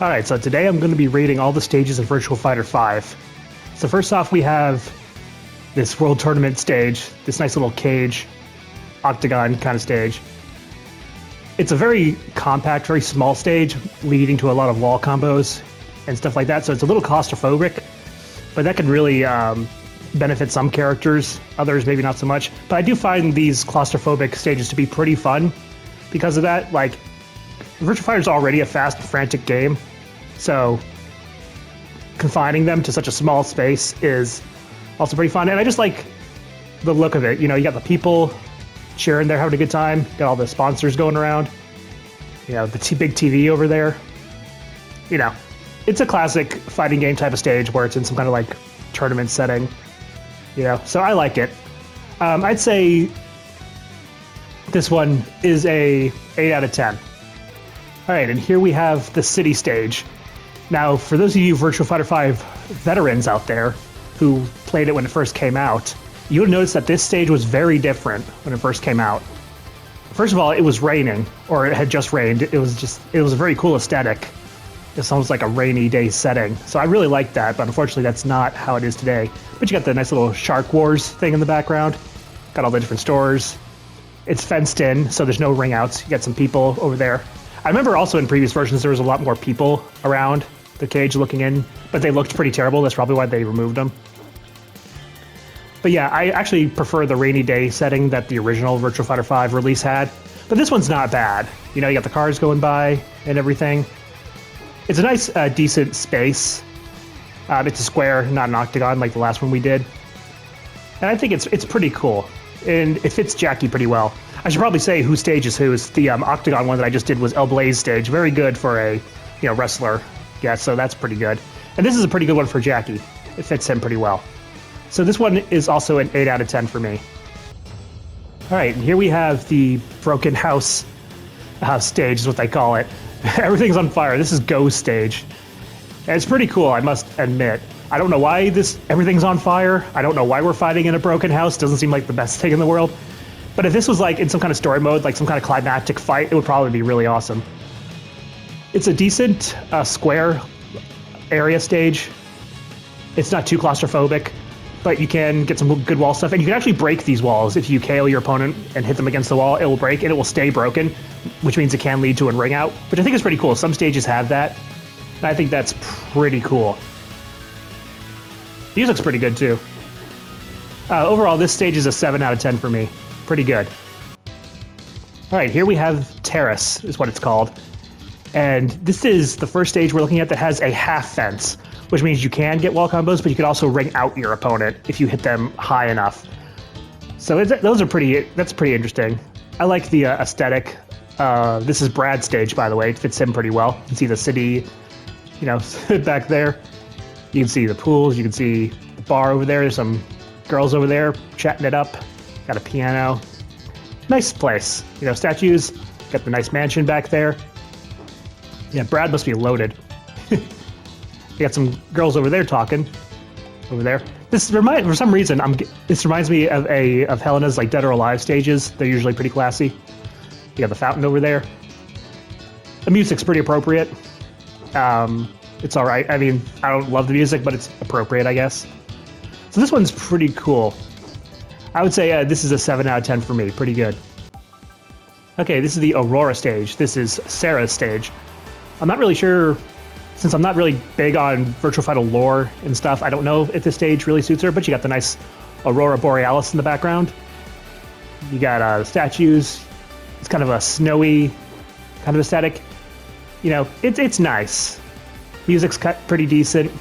Alright, so today I'm going to be rating all the stages in Virtua Fighter 5. So first off, we have this World Tournament stage, this nice little cage, octagon kind of stage. It's a very compact, very small stage, leading to a lot of wall combos and stuff like that, so it's a little claustrophobic, but that could really benefit some characters, others maybe not so much. But I do find these claustrophobic stages to be pretty fun because of that. Like, Virtua Fighter is already a fast, frantic game, so confining them to such a small space is also pretty fun. And I just like the look of it. You know, you got the people cheering there, having a good time. Got all the sponsors going around. You know, the big TV over there. You know, it's a classic fighting game type of stage where it's in some kind of like tournament setting. You know, so I like it. I'd say this one is a 8 out of 10. All right, and here we have the city stage. Now, for those of you Virtua Fighter 5 veterans out there who played it when it first came out, you'll notice that this stage was very different when it first came out. First of all, it was raining, or it had just rained. It was a very cool aesthetic. It's almost like a rainy day setting. So I really like that, but unfortunately that's not how it is today. But you got the nice little Shark Wars thing in the background. Got all the different stores. It's fenced in, so there's no ring outs. You got some people over there. I remember also in previous versions there was a lot more people around the cage looking in, but they looked pretty terrible. That's probably why they removed them. But yeah, I actually prefer the rainy day setting that the original Virtua Fighter 5 release had. But this one's not bad. You know, you got the cars going by and everything. It's a nice, decent space. It's a square, not an octagon like the last one we did. And I think it's pretty cool. And it fits Jackie pretty well. I should probably say whose stage is whose. The octagon one that I just did was El Blaze stage. Very good for a wrestler. Yeah, so that's pretty good. And this is a pretty good one for Jackie. It fits him pretty well. So this one is also an 8 out of 10 for me. All right, and here we have the broken house stage is what they call it. Everything's on fire. This is Go's stage. And it's pretty cool, I must admit. I don't know why everything's on fire. I don't know why we're fighting in a broken house. Doesn't seem like the best thing in the world. But if this was like in some kind of story mode, like some kind of climactic fight, it would probably be really awesome. It's a decent square area stage. It's not too claustrophobic, but you can get some good wall stuff. And you can actually break these walls. If you KO your opponent and hit them against the wall, it will break and it will stay broken, which means it can lead to a ring out, which I think is pretty cool. Some stages have that, and I think that's pretty cool. Music's pretty good too. Overall, this stage is a 7 out of 10 for me. Pretty good. All right, here we have Terrace, is what it's called. And this is the first stage we're looking at that has a half fence, which means you can get wall combos, but you can also ring out your opponent if you hit them high enough. So that's pretty interesting. I like the aesthetic. This is Brad's stage, by the way. It fits him pretty well. You can see the city, back there. You can see the pools. You can see the bar over there. There's some girls over there chatting it up. Got a piano. Nice place. Statues. Got the nice mansion back there. Yeah, Brad must be loaded. You got some girls over there talking. Over there. For some reason, this reminds me of Helena's like Dead or Alive stages. They're usually pretty classy. You got the fountain over there. The music's pretty appropriate. It's all right. I mean, I don't love the music, but it's appropriate, I guess. So this one's pretty cool. I would say this is a 7 out of 10 for me. Pretty good. Okay, this is the Aurora stage. This is Sarah's stage. I'm not really sure, since I'm not really big on Virtua Fighter lore and stuff, I don't know if this stage really suits her, but you got the nice Aurora Borealis in the background. You got statues. It's kind of a snowy kind of aesthetic. It's nice. Music's pretty decent.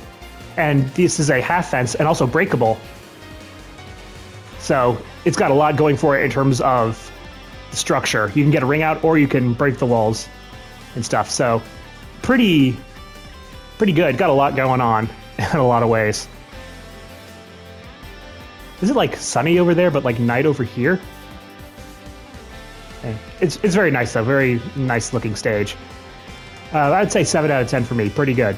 And this is a half fence and also breakable. So it's got a lot going for it in terms of the structure. You can get a ring out or you can break the walls and stuff. So pretty good. Got a lot going on in a lot of ways. Is it like sunny over there, but like night over here? It's very nice though. Very nice looking stage. I'd say 7 out of 10 for me. Pretty good.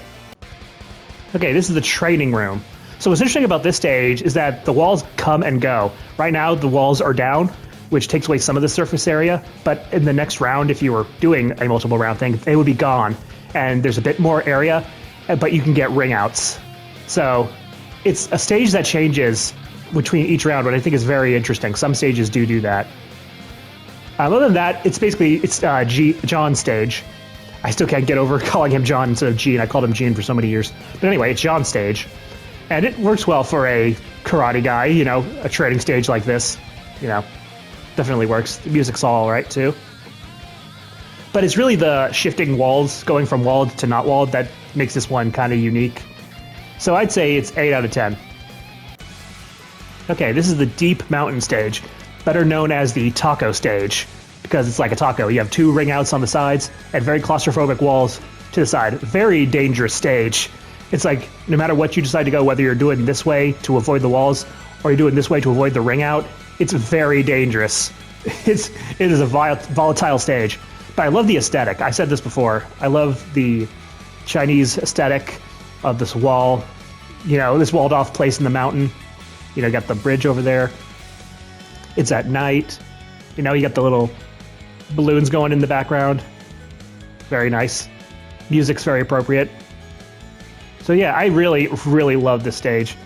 Okay, this is the training room. So what's interesting about this stage is that the walls come and go. Right now, the walls are down, which takes away some of the surface area. But in the next round, if you were doing a multiple round thing, they would be gone. and there's a bit more area, but you can get ring outs. So it's a stage that changes between each round, what I think is very interesting. Some stages do that. Other than that, it's John's stage. I still can't get over calling him John instead of Gene. I called him Gene for so many years. But anyway, it's John's stage. And it works well for a karate guy, you know, a training stage like this. You know, definitely works. The music's all right, too. But it's really the shifting walls, going from walled to not walled, that makes this one kind of unique. So I'd say it's 8 out of 10. Okay, this is the Deep Mountain stage, better known as the taco stage, because it's like a taco. You have 2 ring outs on the sides and very claustrophobic walls to the side. Very dangerous stage. It's like no matter what you decide to go, whether you're doing this way to avoid the walls or you're doing this way to avoid the ring out, it's very dangerous. It is a volatile stage. But I love the aesthetic. I said this before. I love the Chinese aesthetic of this wall. You know, this walled off place in the mountain. You know, you got the bridge over there. It's at night. You know, you got the little balloons going in the background. Very nice. Music's very appropriate. So yeah, I really, really love this stage.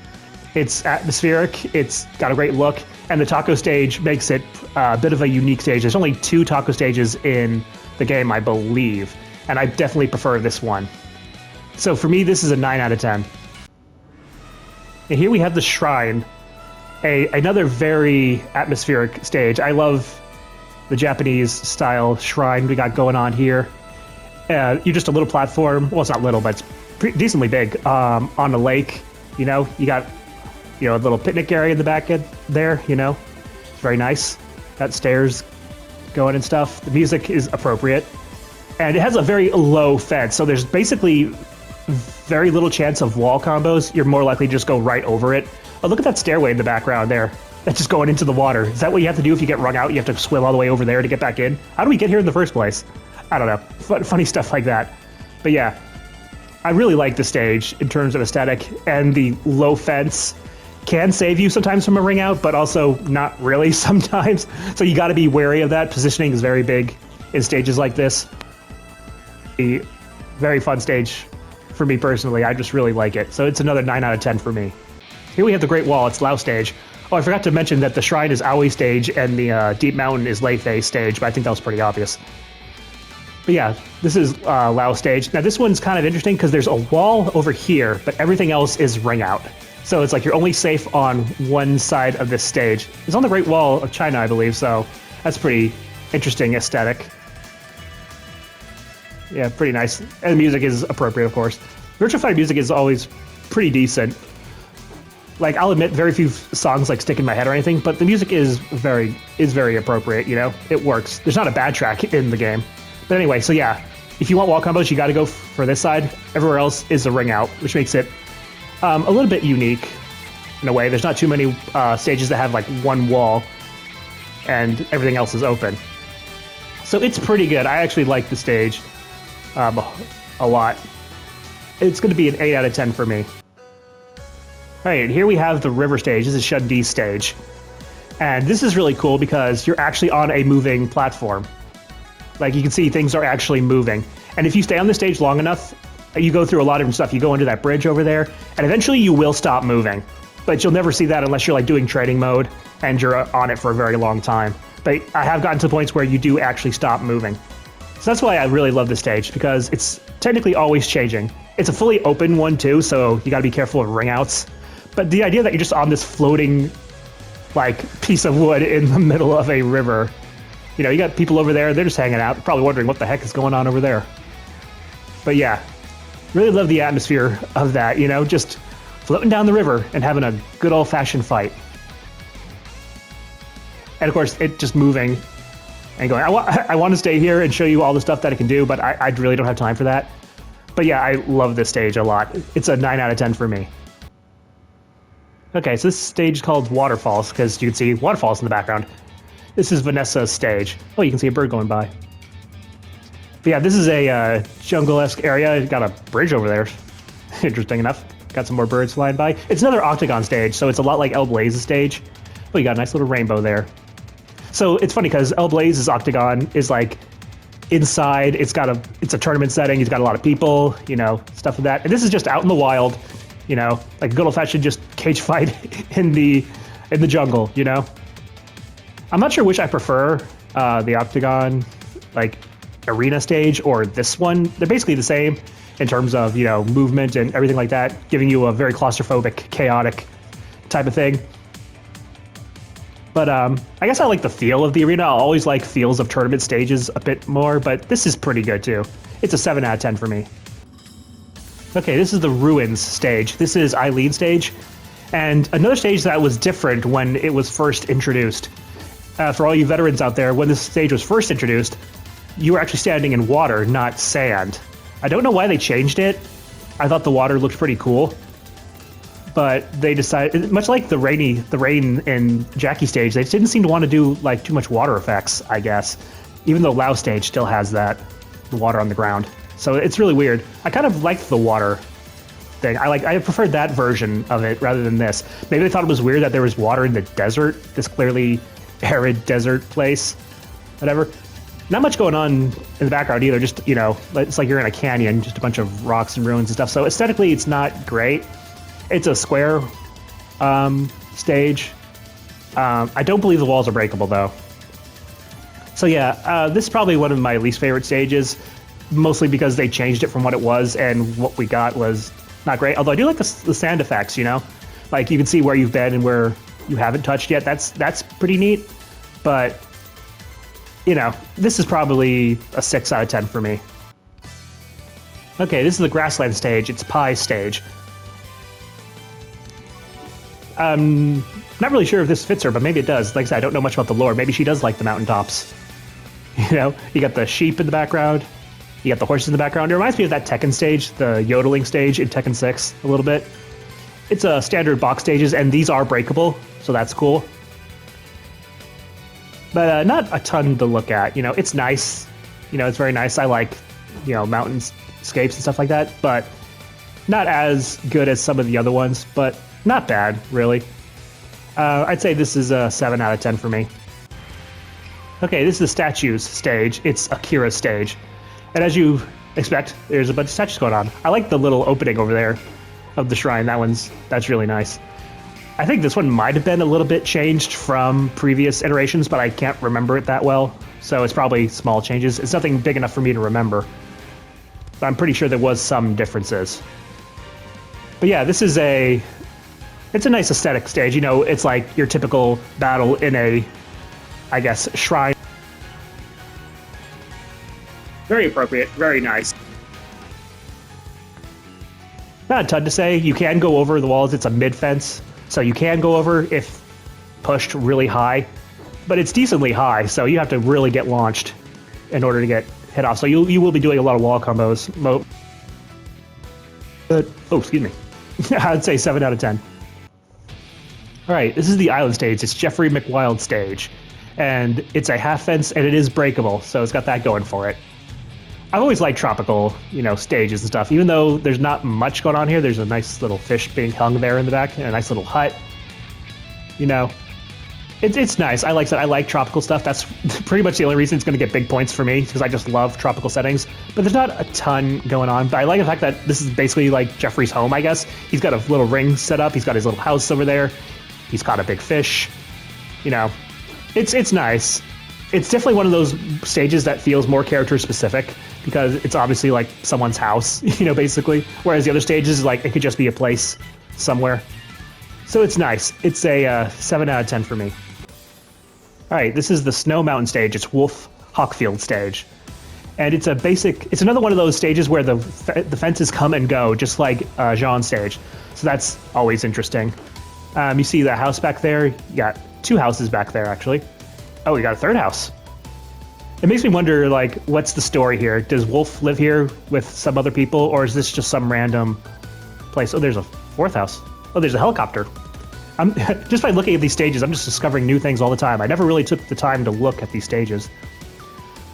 It's atmospheric. It's got a great look. And the taco stage makes it a bit of a unique stage. There's only 2 taco stages in the game, I believe. And I definitely prefer this one. So for me, this is a 9 out of 10. And here we have the Shrine. Another very atmospheric stage. I love the Japanese style shrine we got going on here. You're just a little platform. Well, it's not little, but it's decently big on a lake. You know, you got a little picnic area in the back end there. You know, it's very nice. Got stairs going and stuff. The music is appropriate, and it has a very low fence. So there's basically very little chance of wall combos. You're more likely to just go right over it. Oh, look at that stairway in the background there. That's just going into the water. Is that what you have to do if you get wrung out? You have to swim all the way over there to get back in? How do we get here in the first place? I don't know. Funny stuff like that. But yeah, I really like the stage in terms of aesthetic, and the low fence can save you sometimes from a ring out, but also not really sometimes. So you got to be wary of that. Positioning is very big in stages like this. A very fun stage for me personally. I just really like it. So it's another 9 out of 10 for me. Here we have the Great Wall. It's Lao stage. Oh, I forgot to mention that the Shrine is Aoi stage and the Deep Mountain is Lei Fei stage, but I think that was pretty obvious. But yeah, this is Lao stage. Now this one's kind of interesting because there's a wall over here, but everything else is ring out. So it's like you're only safe on one side of this stage. It's on the Great Wall of China, I believe, so that's pretty interesting aesthetic. Yeah, pretty nice. And the music is appropriate, of course. Virtua Fighter music is always pretty decent. Like, I'll admit, very few songs like stick in my head or anything, but the music is very appropriate, you know? It works. There's not a bad track in the game. But anyway, so yeah, if you want wall combos, you gotta go for this side. Everywhere else is a ring out, which makes it a little bit unique in a way. There's not too many stages that have like one wall and everything else is open. So it's pretty good. I actually like the stage a lot. It's gonna be an 8 out of 10 for me. Alright, here we have the river stage. This is Shun-Di's stage. And this is really cool because you're actually on a moving platform. Like, you can see things are actually moving. And if you stay on the stage long enough, you go through a lot of different stuff. You go into that bridge over there, and eventually you will stop moving. But you'll never see that unless you're like doing training mode and you're on it for a very long time. But I have gotten to points where you do actually stop moving. So that's why I really love this stage, because it's technically always changing. It's a fully open one too, so you gotta be careful of ring outs. But the idea that you're just on this floating, like, piece of wood in the middle of a river, you know, you got people over there, they're just hanging out, probably wondering what the heck is going on over there. But yeah, really love the atmosphere of that, you know, just floating down the river and having a good old-fashioned fight. And of course, it just moving and going, I want to stay here and show you all the stuff that it can do, but I really don't have time for that. But yeah, I love this stage a lot. It's a 9 out of 10 for me. Okay, so this stage is called Waterfalls, because you can see waterfalls in the background. This is Vanessa's stage. Oh, you can see a bird going by. But yeah, this is a jungle-esque area. Got a bridge over there. Interesting enough. Got some more birds flying by. It's another octagon stage, so it's a lot like El Blaze's stage. Oh, you got a nice little rainbow there. So it's funny, because El Blaze's octagon is like inside. It's a tournament setting. He's got a lot of people, you know, stuff like that. And this is just out in the wild, you know, like a good old-fashioned just cage fight in the jungle, you know. I'm not sure which I prefer, the Octagon, like, arena stage or this one. They're basically the same in terms of, you know, movement and everything like that, giving you a very claustrophobic, chaotic type of thing. But I guess I like the feel of the arena. I always like feels of tournament stages a bit more, but this is pretty good too. It's a 7 out of 10 for me. Okay, this is the Ruins stage. This is Eileen's stage, and another stage that was different when it was first introduced. For all you veterans out there, when this stage was first introduced, you were actually standing in water, not sand. I don't know why they changed it. I thought the water looked pretty cool. But they decided, much like the rain in Jackie stage, they didn't seem to want to do like too much water effects, I guess. Even though Lao stage still has that, the water on the ground. So it's really weird. I kind of liked the water thing. I preferred that version of it rather than this. Maybe they thought it was weird that there was water in the desert, this clearly arid desert place, whatever. Not much going on in the background either, just, you know, it's like you're in a canyon, just a bunch of rocks and ruins and stuff. So aesthetically, it's not great. It's a square stage. I don't believe the walls are breakable, though. So yeah, this is probably one of my least favorite stages, mostly because they changed it from what it was, and what we got was not great. Although I do like the sand effects, you know? Like, you can see where you've been and where you haven't touched yet. That's pretty neat. But, you know, this is probably a 6 out of 10 for me. Okay, this is the grassland stage. It's Pie stage. Not really sure if this fits her, but maybe it does. Like I said, I don't know much about the lore. Maybe she does like the mountaintops. You know, you got the sheep in the background. You got the horses in the background. It reminds me of that Tekken stage, the yodeling stage in Tekken 6 a little bit. It's a standard box stages, and these are breakable, so that's cool. But not a ton to look at. You know, it's nice. You know, it's very nice. I like, you know, mountainscapes and stuff like that, but not as good as some of the other ones, but not bad, really. I'd say this is a 7 out of 10 for me. Okay, this is the statues stage. It's Akira's stage. And as you expect, there's a bunch of statues going on. I like the little opening over there of the shrine. That's really nice. I think this one might have been a little bit changed from previous iterations, but I can't remember it that well. So it's probably small changes. It's nothing big enough for me to remember. But I'm pretty sure there was some differences. But yeah, it's a nice aesthetic stage. You know, it's like your typical battle in a, I guess, shrine. Very appropriate, very nice. Not a ton to say. You can go over the walls. It's a mid-fence, so you can go over if pushed really high. But it's decently high, so you have to really get launched in order to get hit off. So you will be doing a lot of wall combos. Oh, excuse me. I'd say 7 out of 10. All right, this is the island stage. It's Jeffrey McWild stage. And it's a half fence, and it is breakable, so it's got that going for it. I've always liked tropical, you know, stages and stuff. Even though there's not much going on here, there's a nice little fish being hung there in the back, and a nice little hut. You know, it's nice. I like tropical stuff. That's pretty much the only reason it's going to get big points for me, because I just love tropical settings. But there's not a ton going on. But I like the fact that this is basically like Jeffrey's home, I guess. He's got a little ring set up. He's got his little house over there. He's caught a big fish. You know, it's nice. It's definitely one of those stages that feels more character specific, because it's obviously like someone's house, you know, basically. Whereas the other stages, like, it could just be a place somewhere. So it's nice. It's a 7 out of 10 for me. All right, this is the Snow Mountain stage. It's Wolf Hawkfield stage. And it's another one of those stages where the fences come and go, just like Jean's stage. So that's always interesting. You see that house back there? You got 2 houses back there, actually. Oh, you got a 3rd house. It makes me wonder, like, what's the story here? Does Wolf live here with some other people, or is this just some random place? Oh, there's a 4th house. Oh, there's a helicopter. Just by looking at these stages, I'm just discovering new things all the time. I never really took the time to look at these stages.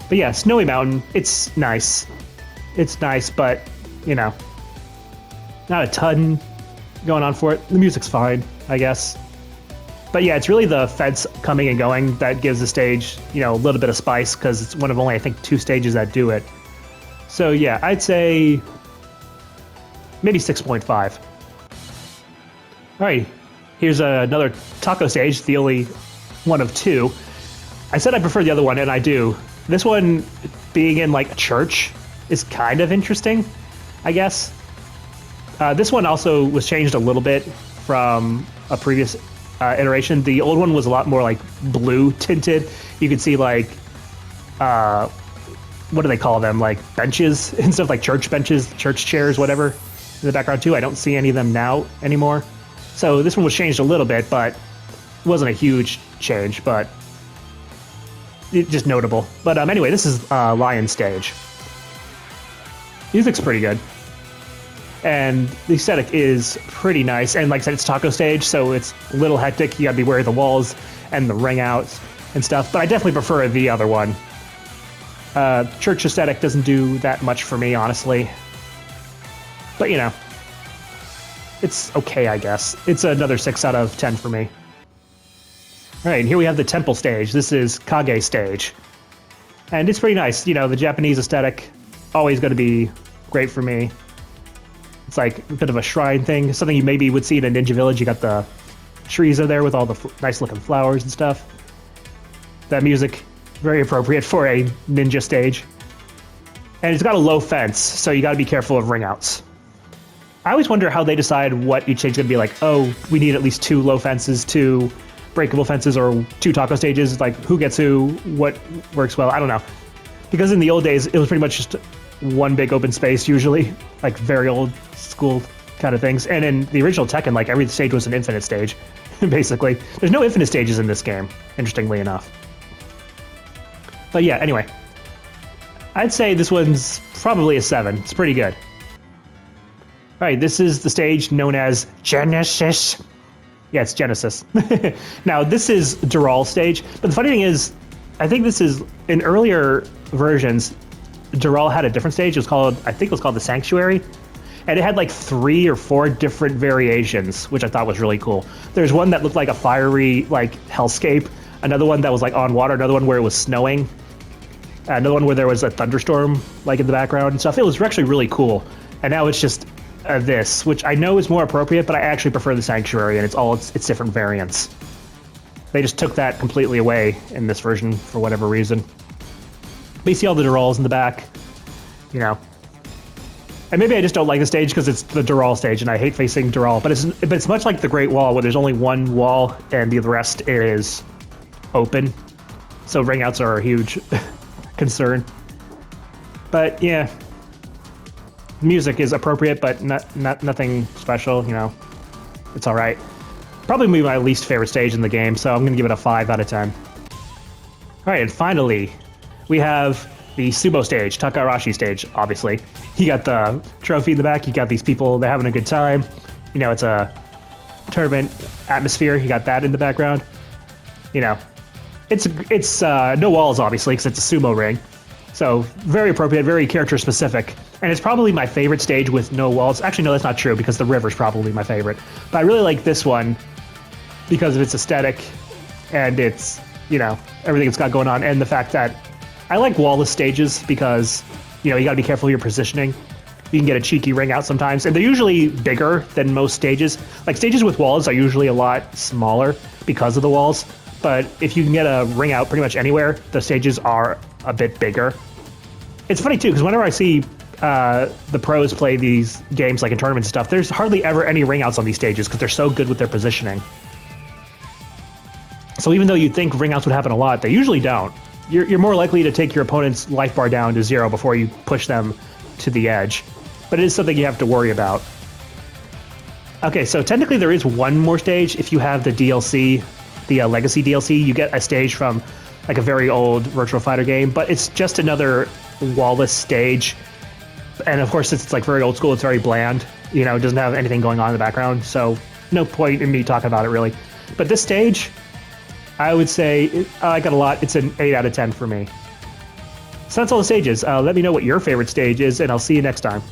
But yeah, Snowy Mountain, it's nice. It's nice, but, you know, not a ton going on for it. The music's fine, I guess. But yeah, it's really the fence coming and going that gives the stage, a little bit of spice, because it's one of only, I think, 2 stages that do it. So yeah, I'd say maybe 6.5. All right, here's another taco stage, the only one of 2. I said I prefer the other one, and I do. This one, being in like a church, is kind of interesting, I guess. This one also was changed a little bit from a previous iteration. The old one was a lot more like blue tinted. You could see like, what do they call them? Like benches and stuff, like church benches, church chairs, whatever, in the background too. I don't see any of them now anymore. So this one was changed a little bit, but it wasn't a huge change, but just notable. But anyway, this is Lion Stage. Music's pretty good. And the aesthetic is pretty nice. And like I said, it's taco stage, so it's a little hectic. You gotta be wary of the walls and the ring outs and stuff. But I definitely prefer the other one. Church aesthetic doesn't do that much for me, honestly. But it's okay, I guess. It's another 6 out of 10 for me. All right, and here we have the temple stage. This is Kage stage. And it's pretty nice. The Japanese aesthetic, always going to be great for me. It's like a bit of a shrine thing, something you maybe would see in a ninja village. You got the trees are there with all the nice looking flowers and stuff. That music, very appropriate for a ninja stage. And it's got a low fence, so you got to be careful of ring outs. I always wonder how they decide what each stage is going to be like. Oh, we need at least 2 low fences, 2 breakable fences, or 2 taco stages. Like, who gets who, what works well, I don't know. Because in the old days, it was pretty much just one big open space, usually, like very old school kind of things. And in the original Tekken, like every stage was an infinite stage, basically. There's no infinite stages in this game, interestingly enough. But yeah, anyway, I'd say this one's probably a 7. It's pretty good. All right, this is the stage known as Genesis. Yeah, it's Genesis. Now, this is Dural stage, but the funny thing is, I think this is, in earlier versions, Dural had a different stage. I think it was called the Sanctuary. And it had like 3 or 4 different variations, which I thought was really cool. There's one that looked like a fiery, like, hellscape. Another one that was like on water. Another one where it was snowing. Another one where there was a thunderstorm, like, in the background and stuff. It was actually really cool. And now it's just this, which I know is more appropriate, but I actually prefer the Sanctuary, and it's different variants. They just took that completely away in this version for whatever reason. But you see all the Durals in the back, And maybe I just don't like the stage because it's the Dural stage, and I hate facing Dural. But it's much like the Great Wall, where there's only one wall, and the rest is open. So ring outs are a huge concern. But yeah, music is appropriate, but nothing special. It's all right. Probably my least favorite stage in the game, so I'm gonna give it a 5 out of 10. All right, and finally, we have the sumo stage, Takarashi stage, obviously. You got the trophy in the back, you got these people, they're having a good time. It's a tournament atmosphere, you got that in the background. It's no walls, obviously, because it's a sumo ring. So very appropriate, very character specific. And it's probably my favorite stage with no walls. Actually, no, that's not true, because the river's probably my favorite. But I really like this one because of its aesthetic and its, everything it's got going on, and the fact that I like wall-less stages because, you gotta be careful of your positioning. You can get a cheeky ring out sometimes, and they're usually bigger than most stages. Like, stages with walls are usually a lot smaller because of the walls, but if you can get a ring out pretty much anywhere, the stages are a bit bigger. It's funny, too, because whenever I see the pros play these games, like in tournaments and stuff, there's hardly ever any ring outs on these stages because they're so good with their positioning. So even though you'd think ring outs would happen a lot, they usually don't. You're more likely to take your opponent's life bar down to 0 before you push them to the edge. But it is something you have to worry about. Okay, so technically there is one more stage. If you have the DLC, the Legacy DLC, you get a stage from like a very old Virtua Fighter game, but it's just another wall-less stage. And of course, it's like very old school, it's very bland. It doesn't have anything going on in the background, so no point in me talking about it, really. But this stage, I would say I like it a lot. It's an 8 out of 10 for me. So that's all the stages. Let me know what your favorite stage is, and I'll see you next time.